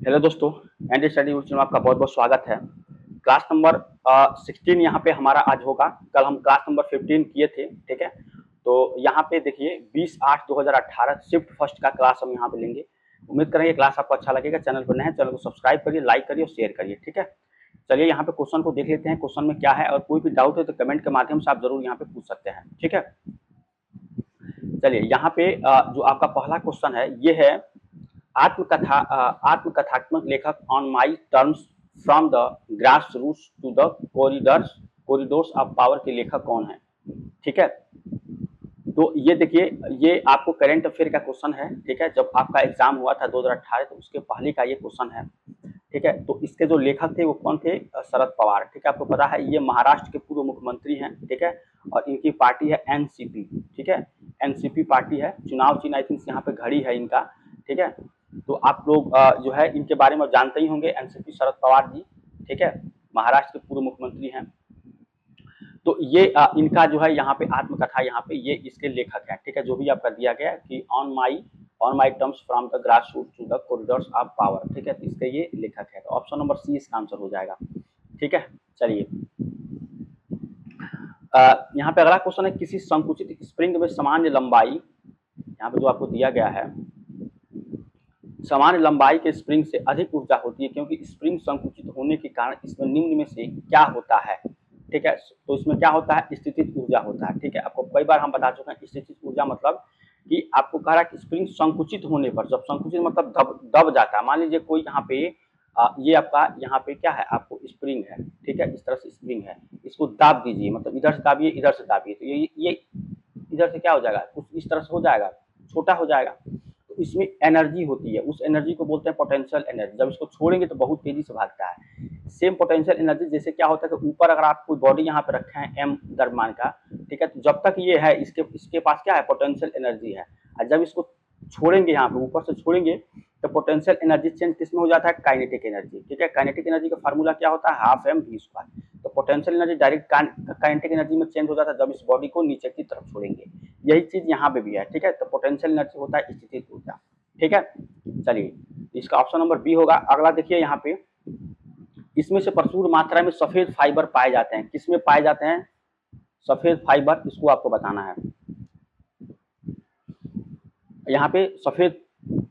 Hello दोस्तों, and study में आपका बहुत बहुत स्वागत है। क्लास नंबर 16 यहाँ पे हमारा आज होगा। कल हम क्लास नंबर 15 किए थे, ठीक है। तो यहाँ पे देखिए 20/8/2018 शिफ्ट फर्स्ट का क्लास हम यहाँ पे लेंगे। उम्मीद करेंगे क्लास आपको अच्छा लगेगा। चैनल पर नए हैं, चैनल को सब्सक्राइब करिए, लाइक करिए और शेयर करिए, ठीक है। चलिए यहाँ पे क्वेश्चन को देख लेते हैं, क्वेश्चन में क्या है, और कोई भी डाउट है तो कमेंट के माध्यम से आप जरूर यहाँ पे पूछ सकते हैं, ठीक है। चलिए यहाँ पे जो आपका पहला क्वेश्चन है ये है, आत्मकथात्मक लेखक on my terms from the grass roots to the corridors of power के लेखक कौन है, ठीक है। तो ये देखिए, ये आपको करंट अफेयर का क्वेश्चन है, ठीक है। जब आपका एग्जाम हुआ था 2018 तो उसके पहले का ये क्वेश्चन है, ठीक है। तो इसके जो लेखक थे वो कौन थे? शरद पवार, ठीक है। आपको पता है ये महाराष्ट्र के पूर्व मुख्यमंत्री हैं, ठीक है। और इनकी पार्टी है एनसीपी, ठीक है। एनसीपी पार्टी है। चुनाव चिन्ह आई थिंक यहाँ पे घड़ी है इनका, ठीक है। तो आप लोग जो है इनके बारे में जानते ही होंगे, एनसीपी शरद पवार जी, ठीक है, महाराष्ट्र के पूर्व मुख्यमंत्री हैं। तो ये इनका जो है यहाँ पे आत्मकथा, यहाँ पे ये इसके लेखक हैं, ठीक है। जो भी आपका दिया गया कि on my terms from the grass root to the corridors of power, ठीक है। तो इसके ये लेखक है। तो ऑप्शन नंबर सी इसका आंसर हो जाएगा, ठीक है। चलिए यहाँ पे अगला क्वेश्चन है, किसी संकुचित स्प्रिंग में सामान्य लंबाई, यहाँ पे जो आपको दिया गया है, सामान्य लंबाई के स्प्रिंग से अधिक ऊर्जा होती है क्योंकि स्प्रिंग संकुचित होने के कारण इसमें निम्न में से क्या होता है, ठीक है। तो इसमें क्या होता है? स्थितिज ऊर्जा होता है, ठीक है। आपको कई बार हम बता चुके हैं स्थितिज ऊर्जा मतलब कि आपको कह रहा है कि स्प्रिंग संकुचित होने पर, जब संकुचित मतलब दब जाता है। मान लीजिए कोई यहाँ पे ये आपका यहाँ पे क्या है, आपको स्प्रिंग है, ठीक है। इस तरह से स्प्रिंग है, इसको दाब दीजिए, मतलब इधर से दाबिए, इधर से दाबिए, तो ये इधर से क्या हो जाएगा, कुछ इस तरह से हो जाएगा, छोटा हो जाएगा। तो इसमें एनर्जी होती है, उस एनर्जी को बोलते हैं पोटेंशियल एनर्जी। जब इसको छोड़ेंगे तो बहुत तेजी से भागता है। सेम पोटेंशियल एनर्जी जैसे क्या होता है कि ऊपर अगर आप कोई बॉडी यहाँ पे रखे हैं एम द्रव्यमान का, ठीक है, तो जब तक ये है इसके पास क्या है, पोटेंशियल एनर्जी है। और जब इसको छोड़ेंगे, यहाँ पे ऊपर से छोड़ेंगे, तो पोटेंशियल एनर्जी चेंज किसमें हो जाता है? काइनेटिक एनर्जी, ठीक है। काइनेटिक एनर्जी का फार्मूला क्या होता है? Half M V square. तो potential energy direct kinetic energy में चेंज हो जाता है जब इस बॉडी को नीचे की तरफ छोड़ेंगे। यही चीज यहाँ पे भी है, ठीक है। तो पोटेंशियल एनर्जी होता है स्थितिज ऊर्जा, ठीक है। चलिए इसका ऑप्शन नंबर बी होगा। अगला देखिए यहाँ पे, इसमें से प्रचुर मात्रा में सफेद फाइबर पाए जाते हैं। किसमें पाए जाते हैं सफेद फाइबर? इसको आपको बताना है। यहाँ पे सफेद,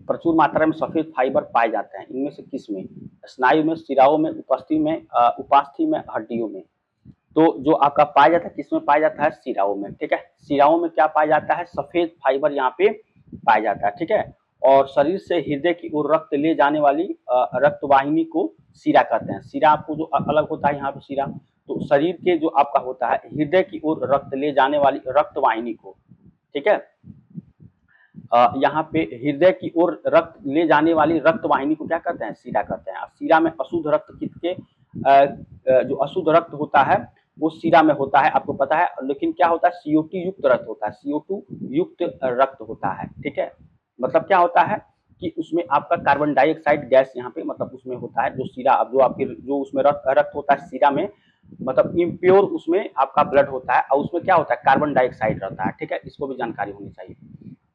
प्रचुर मात्रा में सफेद फाइबर पाए जाते हैं, इनमें से किसमें? स्नायु में, शिराओं में, उपास्थि में, हड्डियों में। तो जो आपका पाया जाता है, किसमें पाया जाता है? शिराओं में, ठीक है। शिराओं में क्या पाया जाता है? सफेद फाइबर यहाँ पे पाया जाता है, ठीक है। और शरीर से हृदय की ओर रक्त ले जाने वाली रक्त वाहिनी को शिरा कहते हैं। शिरा आपको जो अलग होता है यहाँ पे शिरा, तो शरीर के जो आपका होता है हृदय की ओर रक्त ले जाने वाली रक्त वाहिनी को, ठीक है। यहाँ पे हृदय की ओर रक्त ले जाने वाली रक्त वाहिनी को क्या कहते हैं? शिरा कहते हैं। शिरा में अशुद्ध रक्त किसके, जो अशुद्ध रक्त होता है वो शिरा में होता है, आपको पता है। लेकिन क्या होता है? CO2 युक्त रक्त होता है, CO2 युक्त रक्त होता है, ठीक है। मतलब क्या होता है कि उसमें आपका कार्बन डाइऑक्साइड गैस यहाँ पे मतलब उसमें होता है, जो शिरा, अब जो आपके जो उसमें रक्त होता है शिरा में, मतलब इम्प्योर उसमें आपका ब्लड होता है, और उसमें क्या होता है? कार्बन डाइऑक्साइड रहता है, ठीक है। इसको भी जानकारी होनी चाहिए।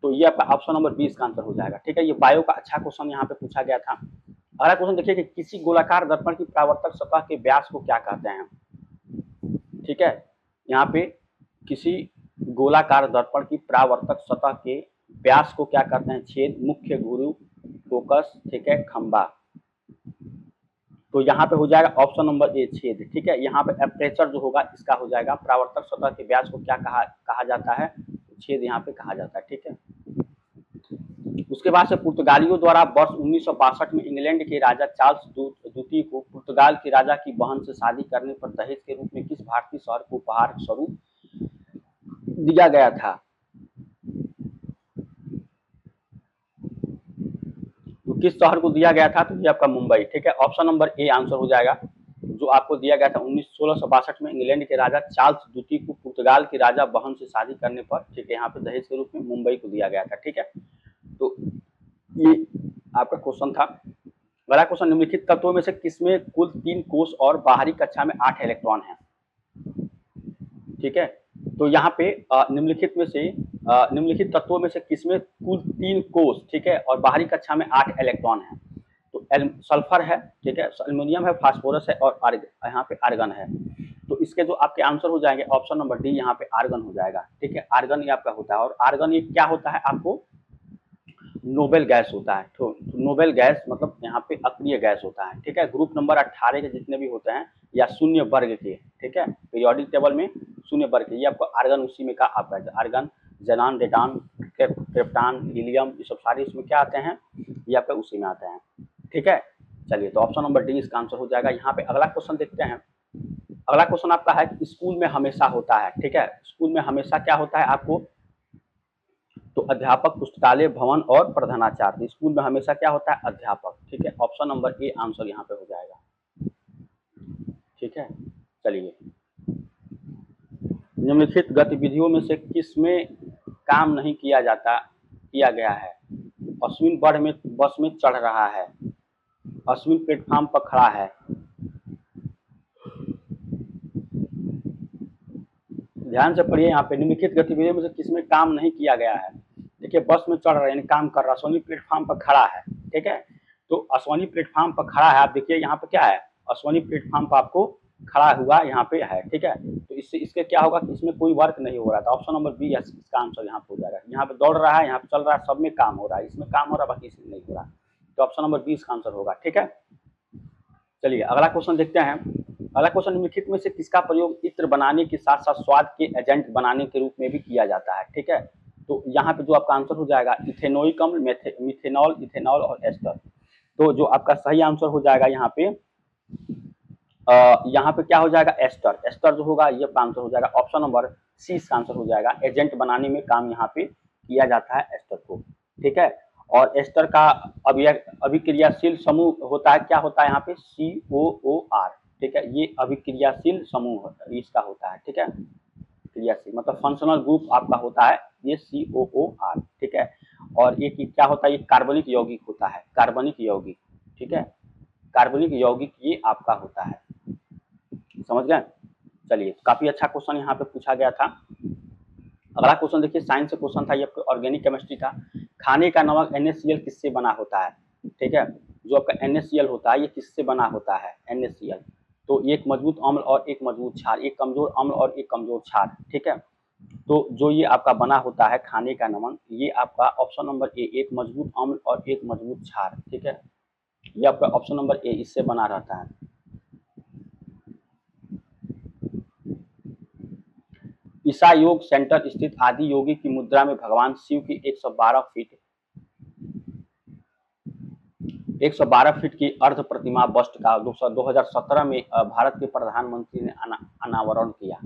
तो ये आपका ऑप्शन नंबर 20 का आंसर हो जाएगा, ठीक है। ये बायो का अच्छा क्वेश्चन यहाँ पे पूछा गया था। अगला क्वेश्चन देखिए कि किसी गोलाकार दर्पण की परावर्तक सतह के व्यास को क्या कहते हैं, ठीक है। यहाँ पे किसी गोलाकार दर्पण की परावर्तक सतह के व्यास को क्या कहते हैं? छेद, मुख्य गुरु, फोकस, ठीक है, खंबा। तो यहाँ पे हो जाएगा ऑप्शन नंबर ए, छेद, ठीक है। यहाँ पे एपरेचर जो होगा इसका हो जाएगा। परावर्तक सतह के व्यास को क्या कहा जाता है? छेद यहाँ पे कहा जाता है, ठीक है। उसके बाद से पुर्तगालियों द्वारा वर्ष 1962 में इंग्लैंड के राजा चार्ल्स द्वितीय को पुर्तगाल के राजा की बहन से शादी करने पर दहेज के रूप में किस भारतीय शहर को उपहार स्वरूप दिया गया था? तो किस शहर को दिया गया था? तो ये आपका मुंबई, ठीक है। ऑप्शन नंबर ए आंसर हो जाएगा। जो आपको दिया गया था 1662 में इंग्लैंड के राजा चार्ल्स द्वितीय को पुर्तगाल के राजा बहन से शादी करने पर, ठीक है, यहाँ पे दहेज के रूप में मुंबई को दिया गया था, ठीक है। तो ये आपका क्वेश्चन था। अगला क्वेश्चन, निम्नलिखित तत्वों में से किसमें कुल 3 कोष और बाहरी कक्षा में 8 इलेक्ट्रॉन है, ठीक है। तो यहाँ पे निम्नलिखित तत्वों में से किसमें कुल 3 कोष, ठीक है, और बाहरी कक्षा में 8 इलेक्ट्रॉन है? तो सल्फर है, ठीक है, एल्युमिनियम है, फास्फोरस है और यहाँ पे आर्गन है। तो इसके जो आपके आंसर हो जाएंगे ऑप्शन नंबर डी, यहाँ पे आर्गन हो जाएगा, ठीक है। आर्गन ये आपका होता है, और आर्गन ये क्या होता है, आपको नोबेल गैस होता है। तो नोबेल गैस मतलब यहाँ पे अक्रिय गैस होता है, ठीक है। ग्रुप नंबर 18 के जितने भी होते हैं या शून्य वर्ग के, ठीक है, पीरियोडिक टेबल में शून्य वर्ग के, ये आपको आर्गन उसी में का आपका आर्गन, जेनान, डेटान, क्रिप्टान, हीलियम, ये सब सारे इसमें क्या आते हैं, ये आपका उसी में आते हैं, ठीक है। चलिए, तो ऑप्शन नंबर डी इसका आंसर हो जाएगा। यहाँ पे अगला क्वेश्चन देखते हैं। अगला क्वेश्चन आपका है कि स्कूल में हमेशा होता है, ठीक है, स्कूल में हमेशा क्या होता है आपको, तो अध्यापक, पुस्तकालय, भवन और प्रधानाचार्य। स्कूल में हमेशा क्या होता है, अध्यापक, ठीक है। ऑप्शन नंबर ए आंसर यहाँ पे हो जाएगा, ठीक है। चलिए, निम्नलिखित गतिविधियों में से किस में काम नहीं किया गया है। अश्विन बस में चढ़ रहा है, अश्विन प्लेटफॉर्म पर खड़ा है, ध्यान से पढ़िए यहाँ पे, निम्नलिखित गतिविधियों में से किसमें काम नहीं किया गया है। देखिए, बस में चढ़ रहा है यानी काम कर रहा है, अश्विनी प्लेटफॉर्म पर खड़ा है, ठीक है। तो अश्विनी प्लेटफॉर्म पर खड़ा है, आप देखिए यहाँ पे क्या है, अश्विनी प्लेटफॉर्म पर आपको खड़ा हुआ यहाँ पे है, ठीक है। तो इससे इसके क्या होगा कि इसमें कोई वर्क नहीं हो रहा था। ऑप्शन नंबर बी इसका आंसर यहाँ पे हो जाएगा। यहाँ पे दौड़ रहा है, यहाँ पे चल रहा है, सब में काम हो रहा है, इसमें काम हो रहा है, बाकी इसमें नहीं हो रहा। तो ऑप्शन नंबर बी इसका आंसर होगा, ठीक है। चलिए, अगला क्वेश्चन देखते हैं। अगला क्वेश्चन, निम्नलिखित में से किसका प्रयोग इत्र बनाने के साथ साथ स्वाद के एजेंट बनाने के रूप में भी किया जाता है, ठीक है। तो यहाँ पे जो आपका आंसर हो जाएगा इथेनोइक अम्ल, मिथेनॉल, इथेनॉल और एस्टर। तो जो आपका सही आंसर हो जाएगा यहाँ पे क्या हो जाएगा, एस्टर। एस्टर जो होगा ये आंसर हो जाएगा, ऑप्शन नंबर सी इसका आंसर हो जाएगा। एजेंट बनाने में काम यहाँ पे किया जाता है एस्टर को, ठीक है। और एस्टर का अभिक्रियाशील समूह होता है, क्या होता है यहाँ पे, COOR, ठीक है। ये अभिक्रियाशील समूह इसका होता है, ठीक है, क्रियाशील मतलब फंक्शनल ग्रुप आपका होता है ये COOR, ठीक है। और ये क्या होता है, ये कार्बनिक यौगिक होता है, कार्बनिक यौगिक, ठीक है, कार्बनिक यौगिक ये आपका होता है, समझ गए। चलिए, काफी अच्छा क्वेश्चन यहाँ पे पूछा गया था। अगला क्वेश्चन देखिए, साइंस से क्वेश्चन था, ये ऑर्गेनिक केमिस्ट्री था। खाने का नमक NaCl किससे बना होता है, ठीक है। जो आपका NaCl होता है ये किससे बना होता है, NaCl। तो एक मजबूत अम्ल और एक मजबूत क्षार, एक कमजोर अम्ल और एक कमजोर क्षार, ठीक है। तो जो ये आपका बना होता है खाने का नमक, ये आपका ऑप्शन नंबर ए, एक मजबूत अम्ल और एक मजबूत क्षार, ठीक है। ये आपका ऑप्शन नंबर ए इससे बना रहता है। ईसा योग सेंटर स्थित आदि योगी की मुद्रा में भगवान शिव की 112 फीट की अर्ध प्रतिमा बस्ट का 2017 में भारत के प्रधानमंत्री ने अनावरण किया।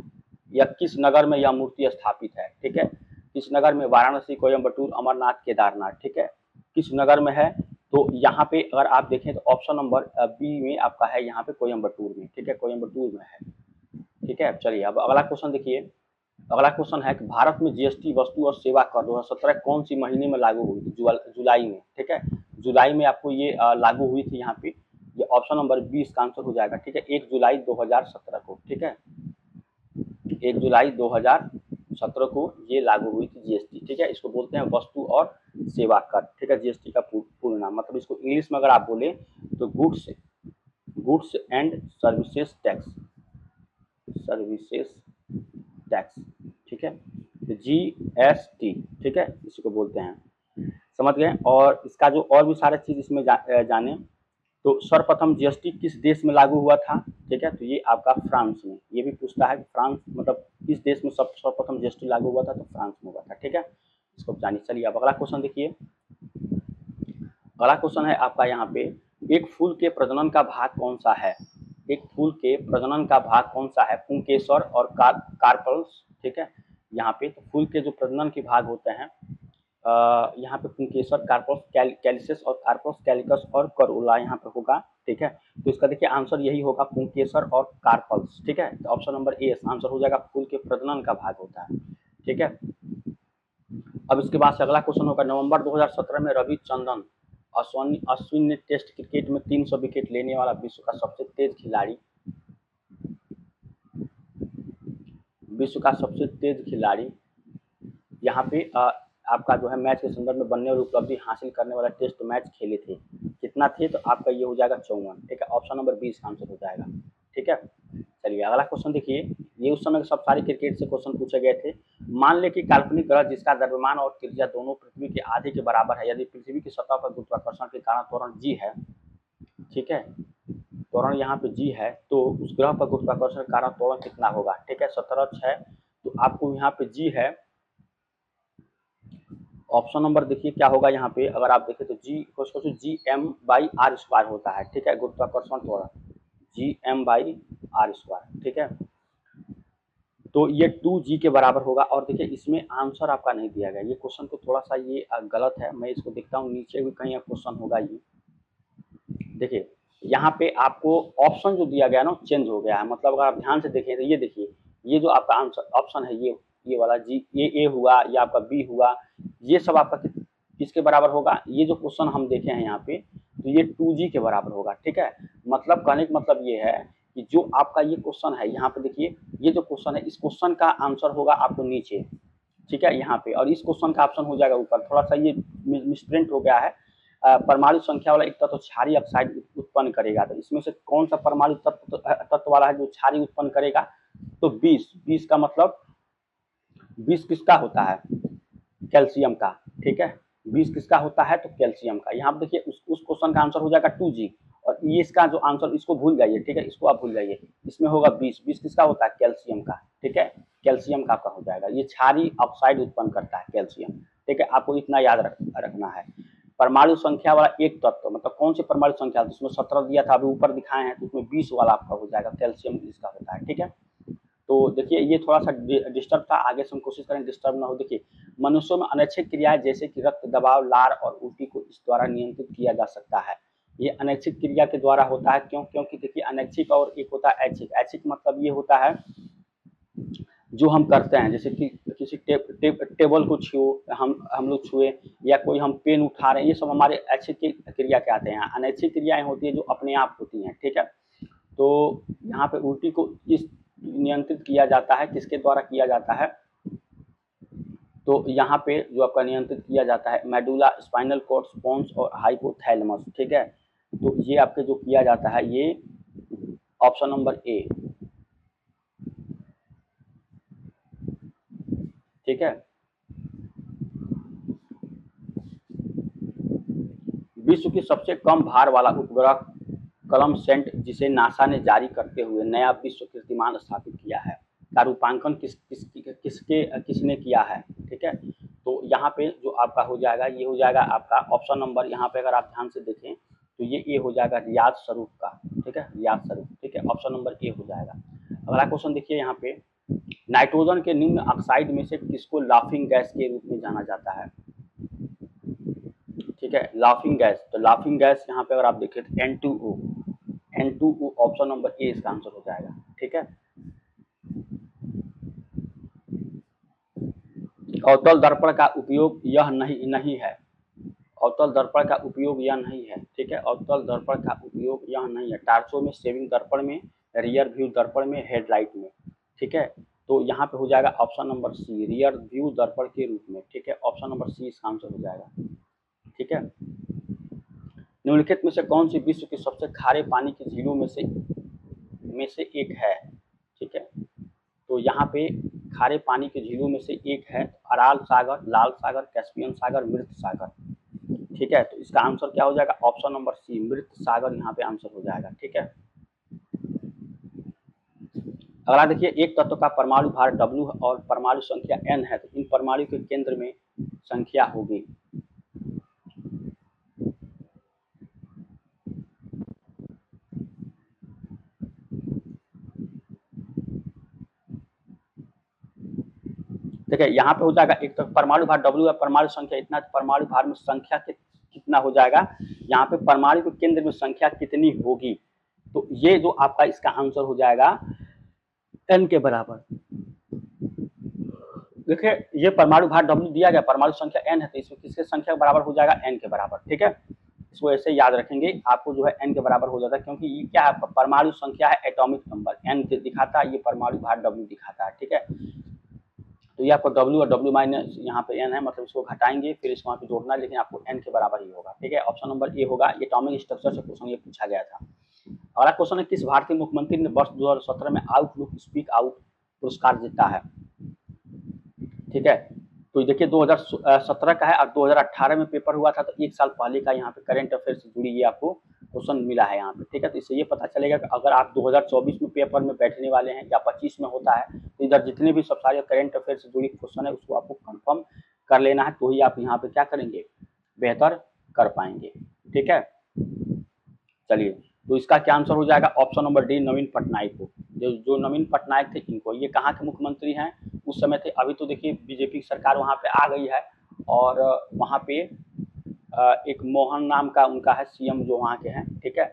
यह किस नगर में यह मूर्ति स्थापित है, ठीक है। किस नगर में, वाराणसी, कोयम्बटूर, अमरनाथ, केदारनाथ, ठीक है। किस नगर में है, तो यहाँ पे अगर आप देखें तो ऑप्शन नंबर बी में आपका है, यहाँ पे कोयम्बटूर में, ठीक है, कोयम्बटूर में है, ठीक है। चलिए, अब अगला क्वेश्चन देखिए। अगला क्वेश्चन है कि भारत में जीएसटी वस्तु और सेवा कर 2017 कौन सी महीने में लागू हुई थी, जुलाई में, ठीक है। जुलाई में आपको ये लागू हुई थी यहाँ पे, ये ऑप्शन नंबर बी इसका आंसर हो जाएगा, ठीक है, 1 जुलाई 2017 को, ठीक है, 1 जुलाई 2017 को ये लागू हुई थी जीएसटी, ठीक है। इसको बोलते हैं वस्तु और सेवा कर, ठीक है, जीएसटी का पूर्ण नाम, मतलब इसको इंग्लिश में अगर आप बोले तो गुड्स एंड सर्विसेज टैक्स, ठीक है, GST, ठीक है, इसी को बोलते हैं, समझ गए। और इसका जो और भी सारे चीज इसमें जाने, तो सर्वप्रथम जीएसटी किस देश में लागू हुआ था, ठीक है, तो ये आपका फ्रांस में। ये भी पूछता है फ्रांस मतलब किस देश में सर्वप्रथम जीएसटी लागू हुआ था, तो फ्रांस में हुआ था, ठीक है, इसको जानिए। चलिए, अब अगला क्वेश्चन देखिए। अगला क्वेश्चन है आपका यहाँ पे, एक फूल के प्रजनन का भाग कौन सा है, एक फूल के प्रजनन का भाग कौन सा है, पुंकेसर और कार्पल्स, ठीक है। यहाँ पे तो फूल के जो प्रजनन के भाग होते हैं यहाँ पे पुंकेसर, कार्पल्स कैलिसेस और कार्पल्स कैलिकस और करोला यहाँ पे होगा, ठीक है। तो इसका देखिए आंसर यही होगा, पुंकेसर और कार्पल्स, ठीक है। तो ऑप्शन नंबर ए आंसर हो जाएगा, फूल के प्रजनन का भाग होता है, ठीक है। अब इसके बाद से अगला क्वेश्चन होगा, नवंबर 2017 में रविचंद्रन अश्विन ने टेस्ट क्रिकेट में 300 विकेट लेने वाला विश्व का सबसे तेज खिलाड़ी यहाँ पे आपका जो है मैच के संदर्भ में बनने और उपलब्धि हासिल करने वाला टेस्ट मैच खेले थे, कितना थे, तो आपका ये हो जाएगा 54। ठीक है, ऑप्शन नंबर 20 का आंसर हो जाएगा। ठीक है, चलिए अगला क्वेश्चन देखिए। ये उस समय सब सारे क्रिकेट से क्वेश्चन पूछे गए थे। मान ले कि काल्पनिक ग्रह जिसका द्रव्यमान और त्रिज्या दोनों पृथ्वी के आधे के बराबर है, यदि पृथ्वी की सतह पर गुरुत्वाकर्षण के कारण त्वरण g है, ठीक है, त्वरण यहाँ पे g है, तो उस ग्रह पर गुरुत्वाकर्षण के कारण त्वरण कितना होगा। ठीक है, 17 है, तो आपको यहाँ पे g है, ऑप्शन नंबर देखिए क्या होगा यहाँ पे, अगर आप देखें तो G M by R square होता है। ठीक है, गुरुत्वाकर्षण त्वरण G M by R square. ठीक है, तो ये 2g के बराबर होगा। और देखिए इसमें आंसर आपका नहीं दिया गया, ये क्वेश्चन को थोड़ा सा ये गलत है, मैं इसको देखता हूँ नीचे भी कहीं क्वेश्चन होगा ये। देखिए यहाँ पे आपको ऑप्शन जो दिया गया ना चेंज हो गया है, मतलब अगर आप ध्यान से देखें तो ये देखिए, ये जो आपका आंसर ऑप्शन है ये वाला जी, ये ए हुआ, ये आपका बी हुआ, ये सब आपका किसके बराबर होगा। ये जो क्वेश्चन हम देखे हैं यहाँ पे, तो ये 2g के बराबर होगा। ठीक है, मतलब कहने का मतलब ये है कि जो आपका ये क्वेश्चन है यहाँ पे देखिए, ये जो क्वेश्चन है इस क्वेश्चन का आंसर होगा आपको नीचे। ठीक है, यहाँ पे, और इस क्वेश्चन का ऑप्शन हो जाएगा ऊपर। थोड़ा सा ये मिसप्रिंट हो गया है। परमाणु संख्या वाला एक तत्व क्षारीय ऑक्साइड उत्पन्न करेगा, तो इसमें से कौन सा परमाणु तत्व वाला है जो क्षारीय उत्पन्न करेगा, तो 20 का मतलब 20 किसका होता है, कैल्शियम का। ठीक है, 20 किसका होता है, तो कैल्शियम का। यहाँ पे देखिए उस क्वेश्चन का आंसर हो जाएगा 2g, और ये इसका जो आंसर, इसको भूल जाइए। ठीक है, इसको आप भूल जाइए, इसमें होगा 20 किसका होता है, कैल्शियम का। ठीक है, कैल्शियम का आपका हो जाएगा, ये क्षारीय ऑक्साइड उत्पन्न करता है कैल्शियम। ठीक है, आपको इतना याद रखना है। परमाणु संख्या वाला एक तत्व, मतलब कौन सी परमाणु संख्या, उसमें 17 दिया था, अभी ऊपर दिखाए हैं, तो उसमें 20 वाला आपका हो जाएगा, कैल्शियम इसका होता है। ठीक है, तो देखिए ये थोड़ा सा डिस्टर्ब था, आगे से हम कोशिश करें डिस्टर्ब ना हो। देखिए मनुष्यों में अनैच्छिक क्रियाएं जैसे कि रक्त दबाव, लार और उल्टी को इस द्वारा नियंत्रित किया जा सकता है। ये अनैच्छिक क्रिया के द्वारा होता है, क्योंकि देखिए अनैच्छिक और एक होता है ऐच्छिक। ऐच्छिक मतलब ये होता है जो हम करते हैं, जैसे कि किसी टेबल को छुओ, हम लोग छुए, या कोई हम पेन उठा रहे हैं, ये सब हमारे ऐच्छिक क्रिया के आते हैं। अनैच्छिक क्रियाएं होती है जो अपने आप होती हैं। ठीक है, तो यहाँ पे उल्टी को इस नियंत्रित किया जाता है, किसके द्वारा किया जाता है, तो यहाँ पे जो आपका नियंत्रित किया जाता है मेडुला, स्पाइनल कॉर्ड, पोन्स और हाइपोथैलेमस। ठीक है, तो ये आपके जो किया जाता है ये ऑप्शन नंबर ए। ठीक है, विश्व की सबसे कम भार वाला उपग्रह कलम सेंट, जिसे नासा ने जारी करते हुए नया विश्व कीर्तिमान स्थापित किया है, का रूपांकन किसने किया है। ठीक है, तो यहाँ पे जो आपका हो जाएगा, ये हो जाएगा आपका ऑप्शन नंबर, यहाँ पे अगर आप ध्यान से देखें तो ये हो जाएगा रियाज स्वरूप का। ठीक है, रियाज स्वरूप। ठीक है, ऑप्शन नंबर ए हो जाएगा। अगला क्वेश्चन देखिए यहाँ पे, नाइट्रोजन के निम्न ऑक्साइड में से किसको लाफिंग गैस के रूप में जाना जाता है। ठीक है, लाफिंग गैस, तो लाफिंग गैस यहाँ पे अगर आप देखें तो N2O ऑप्शन नंबर ए इसका आंसर हो जाएगा। ठीक है, अवतल दर्पण का उपयोग यह नहीं है, अवतल दर्पण का उपयोग यह नहीं है। ठीक है, अवतल दर्पण का उपयोग यह नहीं है, टार्चो में, सेविंग दर्पण में, रियर व्यू दर्पण में, हेडलाइट में। ठीक है, तो यहाँ पे हो जाएगा option number C, rear view दर्पण के रूप में। ठीक है, ऑप्शन नंबर सी इसका आंसर हो जाएगा। ठीक है, निम्नलिखित में से कौन सी विश्व की सबसे खारे पानी की झीलों में से एक है। ठीक है, तो यहाँ पे खारे पानी की झीलों में से एक है अराल सागर, लाल सागर, कैस्पियन सागर, मृत सागर। ठीक है, तो इसका आंसर क्या हो जाएगा, ऑप्शन नंबर सी, मृत सागर यहाँ पे आंसर हो जाएगा। ठीक है, अगला देखिए, एक तत्व का परमाणु भार W और परमाणु संख्या N है, तो इन परमाणु के केंद्र में संख्या होगी। देखिए यहाँ पे हो जाएगा, एक तो परमाणु भार W है, परमाणु संख्या इतना, परमाणु भार में संख्या कितना हो जाएगा, यहाँ पे परमाणु के केंद्र में संख्या कितनी होगी, तो ये जो आपका इसका आंसर हो जाएगा N के बराबर। देखिए ये परमाणु भार W दिया गया, परमाणु संख्या N है, तो इसमें किसके संख्या के बराबर हो जाएगा, N के बराबर। ठीक है, इसको ऐसे याद रखेंगे, आपको जो है N के बराबर हो जाता है, क्योंकि ये क्या है, परमाणु संख्या है, एटॉमिक नंबर N दिखाता है, ये परमाणु भार W दिखाता है। ठीक है, तो ये आपको डब्ल्यू और डब्ल्यू माइनस यहाँ पे एन है, मतलब इसको घटाएंगे फिर इसको वहाँ पे जोड़ना है, लेकिन आपको एन के बराबर ही होगा। ठीक है, ऑप्शन नंबर ए होगा। ये एटॉमिक स्ट्रक्चर से क्वेश्चन ये पूछा गया था। अगला क्वेश्चन है, किस भारतीय मुख्यमंत्री ने वर्ष 2017 में आउटलुक स्पीक आउट पुरस्कार जीता है? ठीक है, तो देखिए 2017 का है और 2018 में पेपर हुआ था, तो एक साल पहले का यहाँ पे करंट अफेयर से जुड़ी ये आपको क्वेश्चन मिला है यहाँ पे। ठीक है, तो इससे ये पता चलेगा कि अगर आप 2024 में पेपर में बैठने वाले हैं या 25 में होता है, तो इधर जितने भी सब सारे करंट अफेयर से जुड़ी क्वेश्चन है उसको आपको कंफर्म कर लेना है, तो ही आप यहाँ पे क्या करेंगे, बेहतर कर पाएंगे। ठीक है, चलिए, तो इसका क्या आंसर हो जाएगा, ऑप्शन नंबर डी, नवीन पटनायक को। जो नवीन पटनायक थे इनको, ये कहाँ के मुख्यमंत्री हैं उस समय थे। अभी तो देखिए बीजेपी की सरकार वहाँ पे आ गई है और वहाँ पे एक मोहन नाम का उनका है सीएम जो वहाँ के हैं। ठीक है,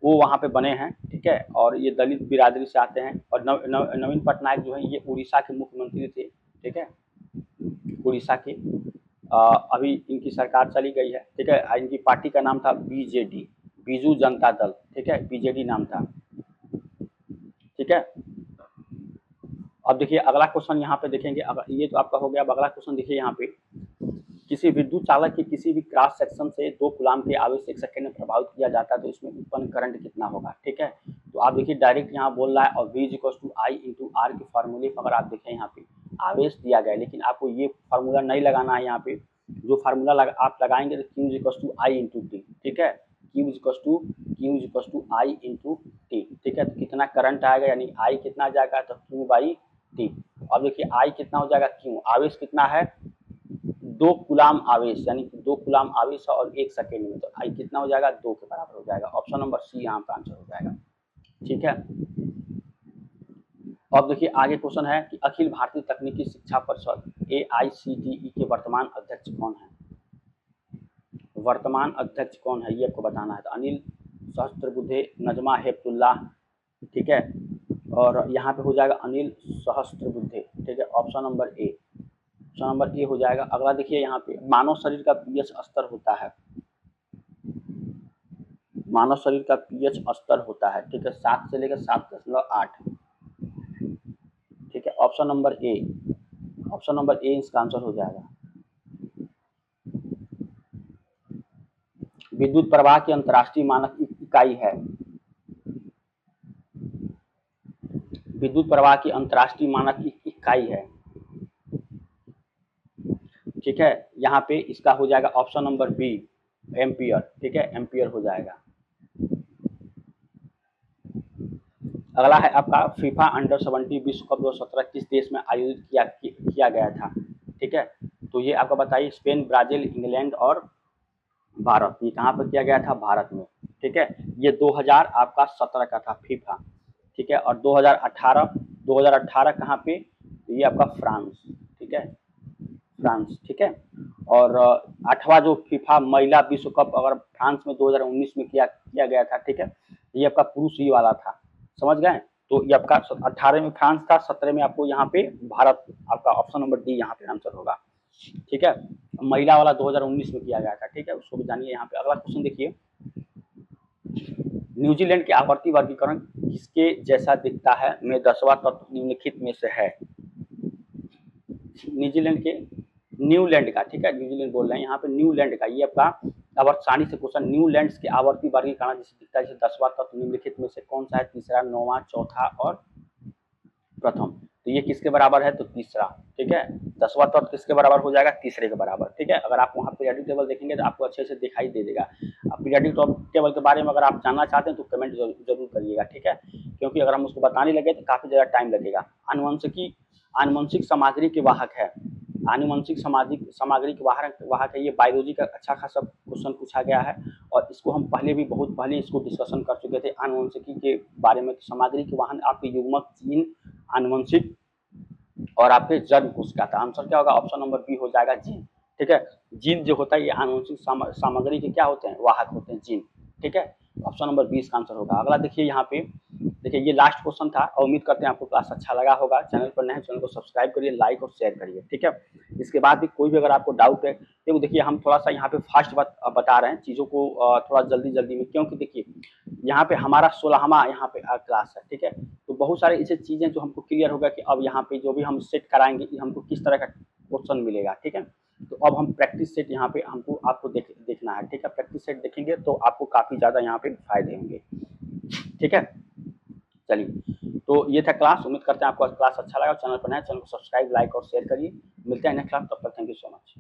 वो वहाँ पे बने हैं। ठीक है, और ये दलित बिरादरी से आते हैं। और नवीन पटनायक जो है ये उड़ीसा के मुख्यमंत्री थे। ठीक है, उड़ीसा के। अभी इनकी सरकार चली गई है। ठीक है, इनकी पार्टी का नाम था बीजेडी, बीजू जनता दल। ठीक है, बीजेडी नाम था। ठीक है, अब देखिए अगला क्वेश्चन यहाँ पे देखेंगे। अगर ये तो आपका हो गया, अब अगला क्वेश्चन देखिए यहाँ पे, किसी विद्युत चालक के किसी भी क्रॉस सेक्शन से 2 कूलाम के आवेश 1 सेकंड में प्रभावित किया जाता है तो इसमें उत्पन्न करंट कितना होगा? ठीक है, तो आप देखिए डायरेक्ट यहाँ बोल रहा है और V = I × R के फार्मूले अगर आप देखें यहाँ पे आवेश दिया गया है, लेकिन आपको ये फार्मूला नहीं लगाना है। यहाँ पे जो फार्मूला आप लगाएंगे तो Q = I × T। ठीक है, Q = I × T। ठीक है, तो कितना करंट आएगा, यानी I कितना जाएगा तो Q/T। अब देखिए I कितना हो जाएगा, Q आवेश कितना है 2 कूलाम आवेश, यानी कि 2 कूलाम आवेश और 1 सेकेंड में, तो आई कितना हो जाएगा, 2 के बराबर हो जाएगा। ऑप्शन नंबर सी यहाँ का आंसर हो जाएगा। ठीक है, अब देखिए आगे क्वेश्चन है कि अखिल भारतीय तकनीकी शिक्षा परिषद AICTE के वर्तमान अध्यक्ष कौन है? वर्तमान अध्यक्ष कौन है ये आपको बताना है। तो अनिल सहस्त्रबुद्धे, नजमा हेपतुल्लाह। ठीक है, और यहाँ पे हो जाएगा अनिल सहस्त्रबुद्धे। ठीक है, option number A, option number A हो जाएगा। अगला देखिए यहाँ पे, मानव शरीर का पीएच स्तर होता है, मानव शरीर का पीएच स्तर होता है। ठीक है, 7 से लेकर 7.8। ठीक है, option number A, option number A इसका आंसर हो जाएगा। विद्युत प्रवाह की अंतर्राष्ट्रीय मानक इकाई है, विद्युत प्रवाह की अंतर्राष्ट्रीय मानक इकाई है। ठीक है, यहाँ पे इसका हो जाएगा ऑप्शन नंबर बी, एम्पियर। ठीक है, एम्पियर हो जाएगा। अगला है आपका, फीफा अंडर 17 विश्व कप 2017 किस देश में आयोजित किया गया था? ठीक है, तो ये आपका बताइए, स्पेन, ब्राजील, इंग्लैंड और भारत। ये कहाँ पर किया गया था? भारत में। ठीक है, ये 2017 का था फीफा। ठीक है, और 2018 कहाँ पे? ये आपका फ्रांस। ठीक है, फ्रांस। ठीक है, और 8वां जो फीफा महिला विश्व कप अगर फ्रांस में 2019 में किया गया था। ठीक है, ये आपका पुरुष ही वाला था, समझ गए? तो ये आपका 18 में फ्रांस था, 17 में आपको यहाँ पे भारत। आपका ऑप्शन नंबर डी यहाँ पे आंसर होगा। ठीक है, महिला वाला 2019 में किया गया था। ठीक है, उसको भी जानिए। यहाँ पे अगला क्वेश्चन देखिए, न्यूजीलैंड के आवर्ती वर्गीकरण किसके जैसा दिखता है में 10वां तत्व निम्नलिखित में से है? न्यूजीलैंड के, न्यूलैंड का। ठीक है, न्यूजीलैंड बोल रहे हैं यहाँ पे, न्यूलैंड का। ये आपका आवर्तसारणी से क्वेश्चन, न्यूलैंड के आवर्ती वर्गीकरण जिसे दिखता है, 10वां तत्व निम्नलिखित में से कौन सा है? तीसरा, 9वां, चौथा और प्रथम। तो ये किसके बराबर है? तो तीसरा। ठीक है, 10वां तत्व किसके बराबर हो जाएगा? तीसरे के बराबर। ठीक है, अगर आप वहाँ पीरियोडिक टेबल देखेंगे तो आपको अच्छे से दिखाई दे देगा। आप पीरियोडिक टेबल के बारे में अगर आप जानना चाहते हैं तो कमेंट जरूर करिएगा। ठीक है, क्योंकि अगर हम उसको बताने लगे तो काफी ज्यादा टाइम लगेगा। आनुवंशिक सामग्री के वाहक है, आनुवंशिक सामग्री के वाहक है। ये बायोलॉजी का अच्छा खासा क्वेश्चन पूछा गया है और इसको हम पहले भी बहुत पहले इसको डिस्कशन कर चुके थे आनुवंशिकी के बारे में। सामग्री के वाहन आपके युग्मक, जीन, आनुवंशिक और आपके जन्म कोशिका था। आंसर क्या होगा? ऑप्शन नंबर बी हो जाएगा, जीन। ठीक है, जीन जो होता है ये आनुवंशिक सामग्री के क्या होते हैं? वाहक होते हैं, जीन। ठीक है, ऑप्शन नंबर 20 का आंसर होगा। अगला देखिए यहाँ पे, देखिए ये लास्ट क्वेश्चन था और उम्मीद करते हैं आपको क्लास अच्छा लगा होगा। चैनल पर नए हैं, चैनल को सब्सक्राइब करिए, लाइक और शेयर करिए। ठीक है, इसके बाद भी कोई भी अगर आपको डाउट है तो देखिए हम थोड़ा सा यहाँ पे फास्ट बता रहे हैं चीज़ों को, थोड़ा जल्दी में, क्योंकि देखिए यहाँ पे हमारा 16वां यहाँ पे क्लास है। ठीक है, तो बहुत सारे ऐसे चीज़ें जो हमको क्लियर होगा कि अब यहाँ पे जो भी हम सेट कराएंगे कि हमको किस तरह का क्वेश्चन मिलेगा, ठीक है। तो अब हम प्रैक्टिस सेट यहाँ पे हमको आपको देखना है, ठीक है। प्रैक्टिस सेट देखेंगे तो आपको काफ़ी ज़्यादा यहाँ पे फायदे होंगे, ठीक है। चलिए, तो ये था क्लास। उम्मीद करते हैं आपको क्लास अच्छा लगा। चैनल पर नए, चैनल को सब्सक्राइब, लाइक और शेयर करिए। मिलते हैं नेक्स्ट क्लास, तब तक थैंक यू सो मच।